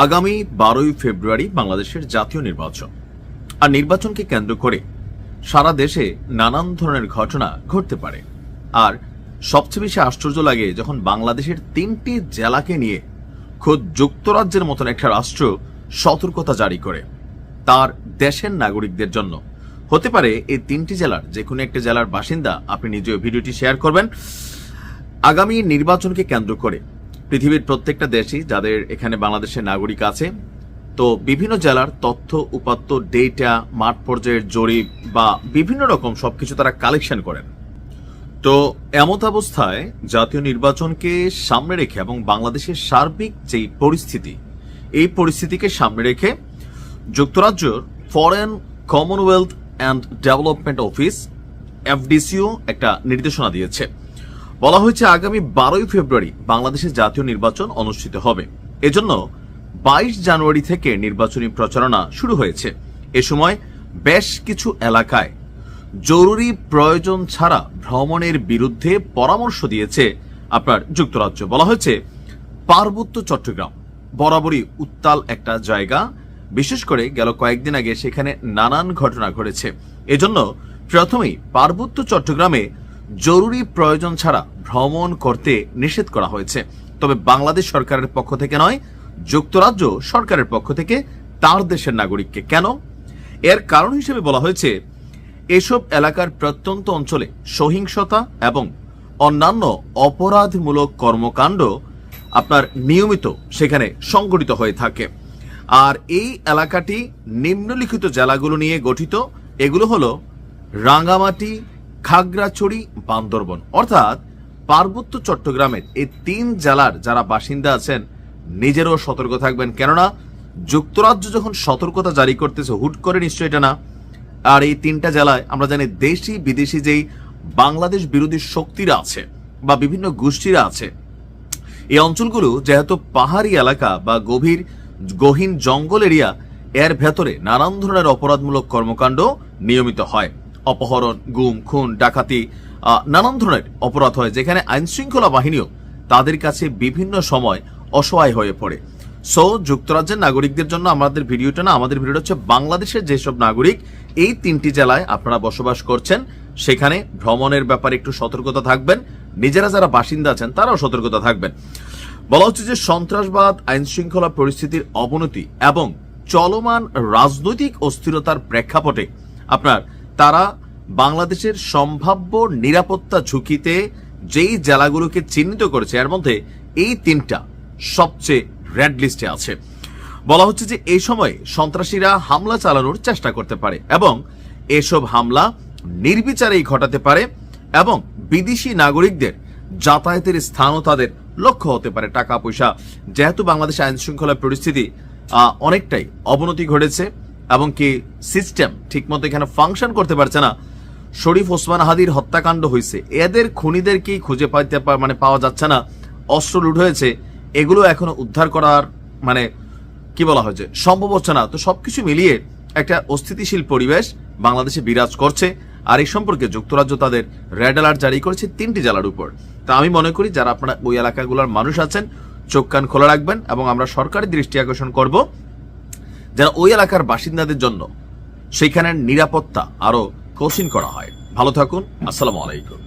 আগামী 12ই ফেব্রুয়ারি বাংলাদেশের জাতীয় নির্বাচন। আর নির্বাচনকে কেন্দ্র করে সারা দেশে নানান ধরনের ঘটনা ঘটতে পারে। আর সবচেয়ে বেশি আশ্চর্য লাগে যখন বাংলাদেশের 3টি জেলাকে নিয়ে খোদ যুক্তরাজ্যের মতন একটা রাষ্ট্র সতর্কতা জারি করে তার দেশের নাগরিকদের জন্য। হতে পারে এই 3টি জেলার যে কোনো একটা জেলার বাসিন্দা আপনি নিজেও ভিডিওটি শেয়ার করবেন। আগামী নির্বাচনকে কেন্দ্র করে পৃথিবীর প্রত্যেকটা দেশই যাদের এখানে বাংলাদেশের নাগরিক আছে, তো বিভিন্ন জেলার তথ্য উপাত্ত, ডেটা, মাঠ পর্যায়ের জরিপ বা বিভিন্ন রকম সবকিছু তারা কালেকশন করেন। তো এমত অবস্থায় জাতীয় নির্বাচনকে সামনে রেখে এবং বাংলাদেশের সার্বিক যেই পরিস্থিতি, এই পরিস্থিতিকে সামনে রেখে যুক্তরাজ্যের foreign Commonwealth and development office FDCO একটা নির্দেশনা দিয়েছে। বলা হয়েছে আগামী 12ই ফেব্রুয়ারি বাংলাদেশের জাতীয় নির্বাচন অনুষ্ঠিত হবে। এজন্য 22 জানুয়ারি থেকে নির্বাচনী প্রচারণা শুরু হয়েছে। এ সময় বেশ কিছু এলাকায় জরুরি প্রয়োজন ছাড়া ভ্রমণের বিরুদ্ধে পরামর্শ দিয়েছে আপনার যুক্তরাজ্য। বলা হয়েছে পার্বত্য চট্টগ্রাম বরাবরই উত্তাল একটা জায়গা, বিশেষ করে গেল কয়েকদিন আগে সেখানে নানান ঘটনা ঘটেছে। এজন্য প্রথমেই পার্বত্য চট্টগ্রামে জরুরি প্রয়োজন ছাড়া ভ্রমণ করতে নিষেধ করা হয়েছে। তবে বাংলাদেশ সরকারের পক্ষ থেকে নয়, যুক্তরাজ্য সরকারের পক্ষ থেকে তার দেশের নাগরিককে। কেন? এর কারণ হিসেবে বলা হয়েছে এসব এলাকার প্রত্যন্ত অঞ্চলে সহিংসতা এবং অন্যান্য অপরাধমূলক কর্মকাণ্ড আপনার নিয়মিত সেখানে সংঘটিত হয়ে থাকে। আর এই এলাকাটি নিম্নলিখিত জেলাগুলো নিয়ে গঠিত। এগুলো হলো রাঙ্গামাটি, খাগড়াছড়ি, বান্দরবন। অর্থাৎ পার্বত্য চট্টগ্রামের এই 3 জেলার যারা বাসিন্দা আছেন নিজেরও সতর্ক থাকবেন। কেননা যুক্তরাজ্য যখন সতর্কতা জারি করতেছে হুট করে নিশ্চয় এটা না। আর এই 3টা জেলায় আমরা জানি দেশি বিদেশি যেই বাংলাদেশ বিরোধী শক্তিরা আছে বা বিভিন্ন গোষ্ঠীরা আছে, এই অঞ্চলগুলো যেহেতু পাহাড়ি এলাকা বা গহীন জঙ্গল এরিয়া, এর ভেতরে নানান ধরনের অপরাধমূলক কর্মকাণ্ড নিয়মিত হয়। অপহরণ, গুম, খুন, ডাকাতি, নানান ধরনের অপরাধ হয়, যেখানে আইন শৃঙ্খলা বাহিনীও তাদের কাছে বিভিন্ন সময় অসহায় হয়ে পড়ে। সো যুক্তরাজ্যের নাগরিকদের জন্য আমাদের ভিডিওটা না, আমাদের ভিডিওটা হচ্ছে বাংলাদেশের যেসব নাগরিক এই 3টি জেলায় আপনারা বসবাস করছেন সেখানে ভ্রমণের ব্যাপারে একটু সতর্কতা থাকবেন। নিজেরা যারা বাসিন্দা আছেন তারাও সতর্কতা থাকবেন। বলা হচ্ছে যে সন্ত্রাসবাদ, আইন শৃঙ্খলা পরিস্থিতির অবনতি এবং চলমান রাজনৈতিক অস্থিরতার প্রেক্ষাপটে আপনার তারা বাংলাদেশের সম্ভাব্য নিরাপত্তা ঝুঁকিতে যেই জেলাগুলোকে চিহ্নিত করেছে এর মধ্যে এই 3টা সবচেয়ে রেড লিস্টে আছে। বলা হচ্ছে যে এই সময় সন্ত্রাসীরা হামলা চালানোর চেষ্টা করতে পারে এবং এসব হামলা নির্বিচারেই ঘটাতে পারে এবং বিদেশি নাগরিকদের যাতায়াতের স্থানও তাদের লক্ষ্য হতে পারে। টাকা পয়সা, যেহেতু বাংলাদেশ আইন শৃঙ্খলা পরিস্থিতি অনেকটাই অবনতি ঘটেছে এবং কি সিস্টেম ঠিকমতো এখানে ফাংশন করতে পারছে না। শরীফ ওসমান হাদির হত্যাকাণ্ড হয়েছে, এদের খুনিদেরকেই খুঁজে পাওয়া যাচ্ছে না। অস্ত্র লুট হয়েছে, এগুলো এখনো উদ্ধার করার কি বলা হয়েছে সম্ভব হচ্ছে না। তো সবকিছু মিলিয়ে একটা অস্থিতিশীল পরিবেশ বাংলাদেশে বিরাজ করছে। আর এই সম্পর্কে যুক্তরাজ্য তাদের রেড অ্যালার্ট জারি করেছে 3টি জেলার উপর। তা আমি মনে করি যারা আপনারা ওই এলাকাগুলোর মানুষ আছেন চোখ কান খোলা রাখবেন এবং আমরা সরকারের দৃষ্টি আকর্ষণ করব যারা ওই এলাকার বাসিন্দাদের জন্য সেখানের নিরাপত্তা আরো কঠিন করা হয়। ভালো থাকুন। আসসালামু আলাইকুম।